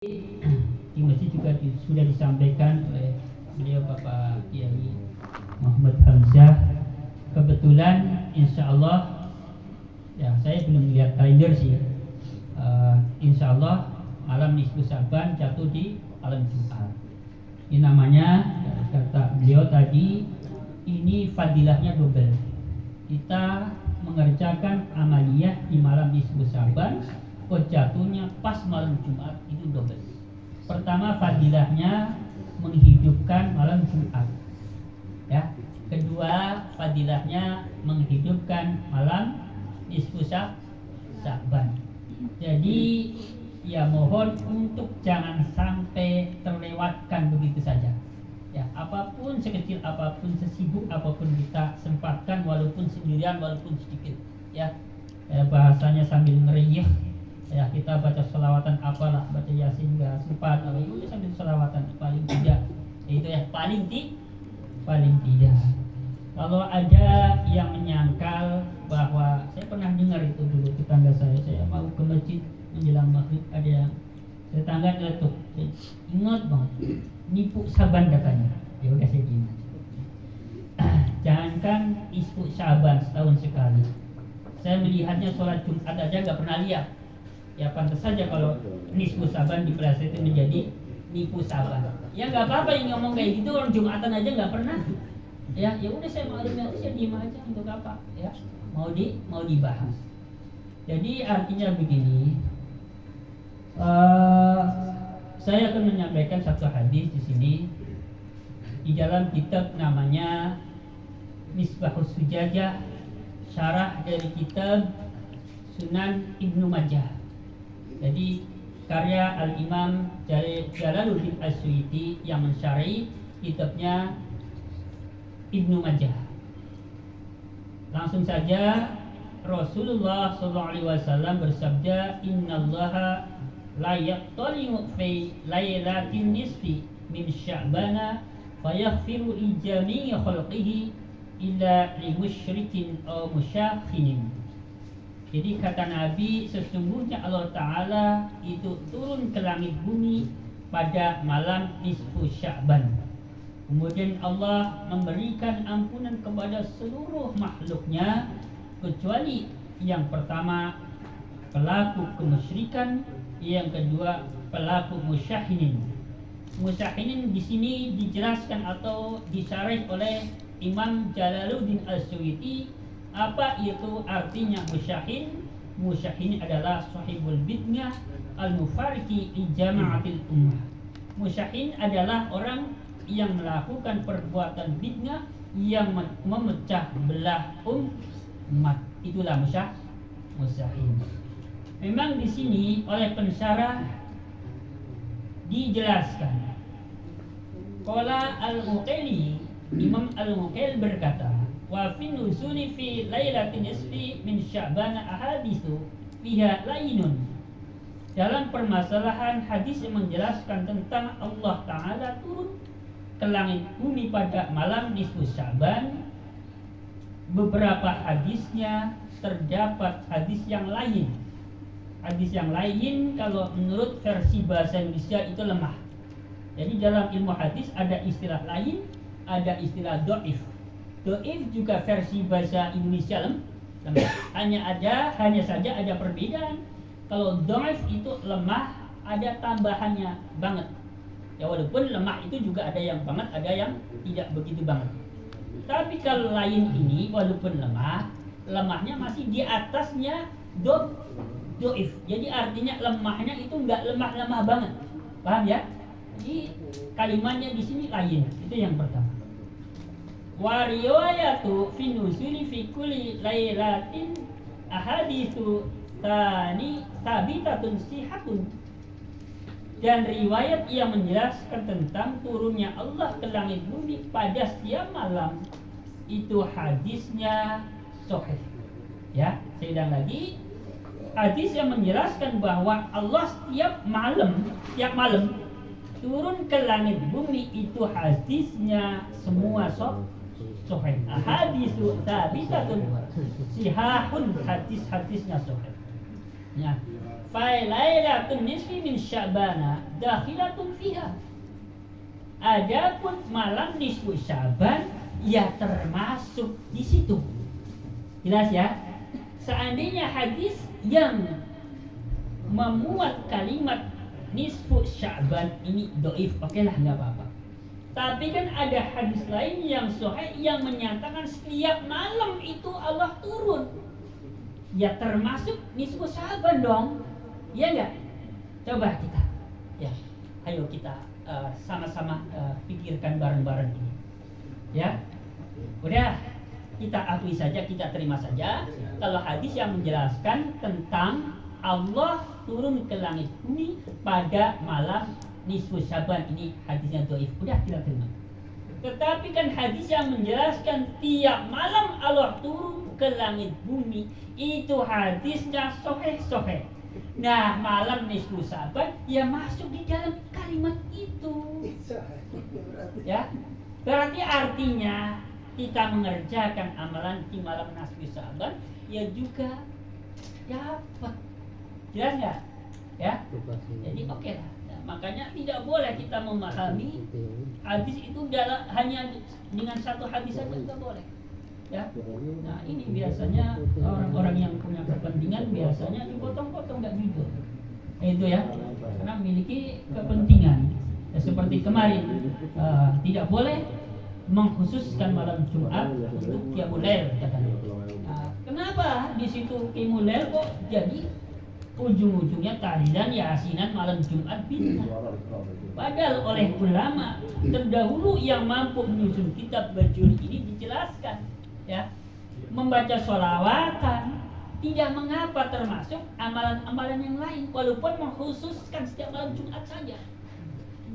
Di masjid juga sudah disampaikan oleh beliau Bapak Kiai Muhammad Hamzah. Kebetulan insya Allah, ya saya belum lihat kalender sih, insya Allah malam nisfu Sa'ban jatuh di malam Jumat. Ini namanya, kata beliau tadi, ini fadilahnya double. Kita mengerjakan amaliyah di malam nisfu Sa'ban, jatuhnya pas malam Jumat, itu double. Pertama, fadilahnya menghidupkan malam Jumat, ya. Kedua, fadilahnya menghidupkan malam nisfu Sa'ban. Jadi ya mohon untuk jangan sampai terlewatkan begitu saja. Ya, apapun, sekecil apapun, sesibuk apapun kita sempatkan, walaupun sendirian, walaupun sedikit, ya. Bahasanya sambil ngeriyih, ya, kita baca selawatan apalah, baca yasin enggak sempat, apa itu sambil selawatan paling tidak, itu ya paling tidak. Kalau ada yang menyangkal bahwa saya pernah dengar itu dulu tetangga saya mau ke masjid menjelang maghrib, ada yang tetangga nyeletuk, ingat bang, nipu Saban katanya. Ya udah saya diam. Jangankan nisfu Sa'ban setahun sekali, saya melihatnya sholat Jumat aja nggak pernah lihat. Ya pantas saja kalau nisfu Sa'ban dipelesetin menjadi nipu Sa'ban. Ya nggak apa-apa yang ngomong kayak gitu, orang Jumatan aja nggak pernah. Ya udah saya maklumi aja, saya diem aja, untuk apa? Ya mau dibahas. Jadi artinya begini, saya akan menyampaikan satu hadis di sini di dalam kitab namanya Misbahus Sujajah, syarah dari kitab Sunan Ibnu Majah. Jadi karya Al-Imam Jalaluddin As-Suyuti yang mensyarahi kitabnya Ibnu Majah. Langsung saja, Rasulullah SAW bersabda, Innallaha la yattali'u fi lailatin nisfi min Sya'bana fayaghfiru li jami'i khalqihi illa li musyrikin aw musyakhinin. Jadi kata Nabi, sesungguhnya Allah Ta'ala itu turun ke langit bumi pada malam nisfu Sya'ban. Kemudian Allah memberikan ampunan kepada seluruh makhluknya, kecuali yang pertama pelaku kemusyrikan, yang kedua pelaku musyahinin. Musyahinin di sini dijelaskan atau disyarah oleh Imam Jalaluddin As-Suyuti. Apa itu artinya musyahin? Musyahin adalah sahibul bid'ah al-mufariki li jama'atil ummah. Musyahin adalah orang yang melakukan perbuatan bid'ah yang memecah belah umat. Itulah musyahin. Memang di sini oleh pensyarah dijelaskan. Qala al-Muqaili, Imam al-Muqail berkata, wa fi nuzuli fi lailatin nisfi min Sya'ban ahaditsu fiha lainun. Dalam permasalahan hadis yang menjelaskan tentang Allah Ta'ala turun ke langit bumi pada malam nisfu Sya'ban, beberapa hadisnya terdapat hadis yang lain. Hadis yang lain kalau menurut versi bahasa Indonesia itu lemah. Jadi dalam ilmu hadis ada istilah lain, ada istilah dhaif. Dhaif juga versi bahasa Indonesia lemah. Hanya saja ada perbedaan. Kalau dhaif itu lemah, ada tambahannya banget. Ya walaupun lemah itu juga ada yang banget, ada yang tidak begitu banget. Tapi kalau lain ini walaupun lemah, lemahnya masih di atasnya dhaif. Jadi artinya lemahnya itu enggak lemah-lemah banget. Paham ya? Jadi kalimatnya di sini lain. Itu yang pertama. Wa riwayatu fi nuzuli fi kulli lailatin ahaditsu tani sabitatun sihatun. Dan riwayat yang menjelaskan tentang turunnya Allah ke langit bumi pada setiap malam itu hadisnya sahih. Ya, saya ulang lagi. Hadis yang menjelaskan bahwa Allah setiap malam turun ke langit bumi itu hadisnya semua sahih. Hadisu tsabitatun sihahun, hadis-hadisnya sahih. Ya. Fa lailatul nisfi min Sya'bana dakhilatun fiha. Adapun malam nisfu Sya'ban ya termasuk di situ. Jelas ya? Seandainya hadis yang memuat kalimat nisfu Sya'ban ini dhaif, oke lah, nggak apa-apa. Tapi kan ada hadis lain yang sahih yang menyatakan setiap malam itu Allah turun. Ya termasuk nisfu Sya'ban dong. Iya nggak? Coba kita, ya, ayo kita sama-sama pikirkan bareng-bareng ini. Ya, udah kita akui saja, kita terima saja kalau hadis yang menjelaskan tentang Allah turun ke langit bumi pada malam nisfu Sya'ban ini hadisnya dhaif. Udah kita terima. Tetapi kan hadis yang menjelaskan tiap malam Allah turun ke langit bumi itu hadisnya sahih. Nah, malam nisfu Sya'ban ya masuk di dalam kalimat itu. Ya. Berarti artinya kita mengerjakan amalan di malam nisfu Sya'ban ya juga dapat. Jelas nggak? Ya. Jadi oke lah. Nah, makanya tidak boleh kita memahami hadis itu hanya dengan satu hadis saja, tidak boleh. Ya. Nah, ini biasanya orang-orang yang punya kepentingan biasanya dipotong-potong, nggak jujur. Itu ya, karena memiliki kepentingan. Ya, seperti kemarin tidak boleh mengkhususkan malam Jumat untuk Qiyamul Lail katanya. Nah, kenapa di situ Qiyamul Lail kok jadi ujung-ujungnya tahlilan yasinan malam Jumat bintang? Padahal oleh ulama terdahulu yang mampu menyusun kitab bajuri ini dijelaskan, ya, membaca sholawatan tidak mengapa termasuk amalan-amalan yang lain walaupun mengkhususkan setiap malam Jumat saja.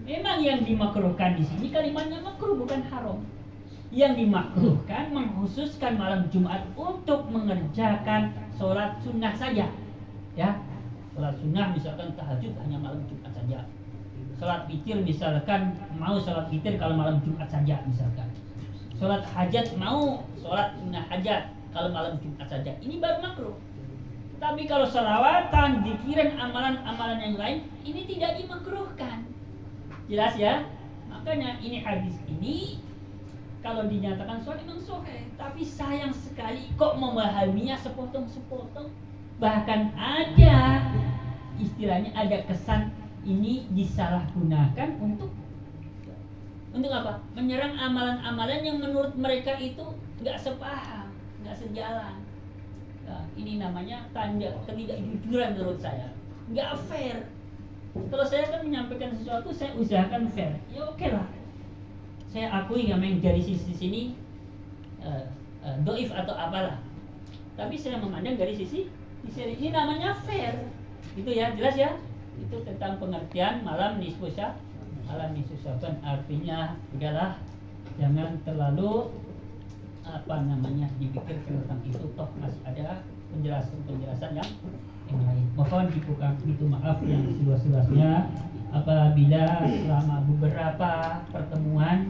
Memang yang dimakruhkan di sini kalimatnya makruh, bukan haram. Yang dimakruhkan mengkhususkan malam Jumat untuk mengerjakan sholat sunnah saja, ya. Sholat sunnah misalkan tahajud hanya malam Jumat saja. Sholat witir misalkan mau sholat witir kalau malam Jumat saja misalkan. Sholat hajat mau sholat sunnah hajat kalau malam Jumat saja. Ini baru makruh. Tapi kalau sholawatan, zikiran, amalan-amalan yang lain ini tidak dimakruhkan. Jelas ya? Makanya ini hadis ini kalau dinyatakan sahih memang sahih, tapi sayang sekali kok memahaminya sepotong-sepotong. Bahkan ada istilahnya, ada kesan ini disalahgunakan untuk apa? Menyerang amalan-amalan yang menurut mereka itu nggak sepaham, nggak sejalan. Nah, ini namanya tanda ketidakjujuran menurut saya, nggak fair. Kalau saya kan menyampaikan sesuatu, saya usahakan fair. Ya oke lah. Saya akui memang dari sisi sini doif atau apalah. Tapi saya memandang dari sisi ini namanya fair. Itu ya, jelas ya. Itu tentang pengertian malam nisfu Sya'ban. Artinya udahlah, jangan terlalu dipikir tentang itu, toh masih ada penjelasan yang lain. Mohon dibuka pintu maaf yang seluas-luasnya apabila selama beberapa pertemuan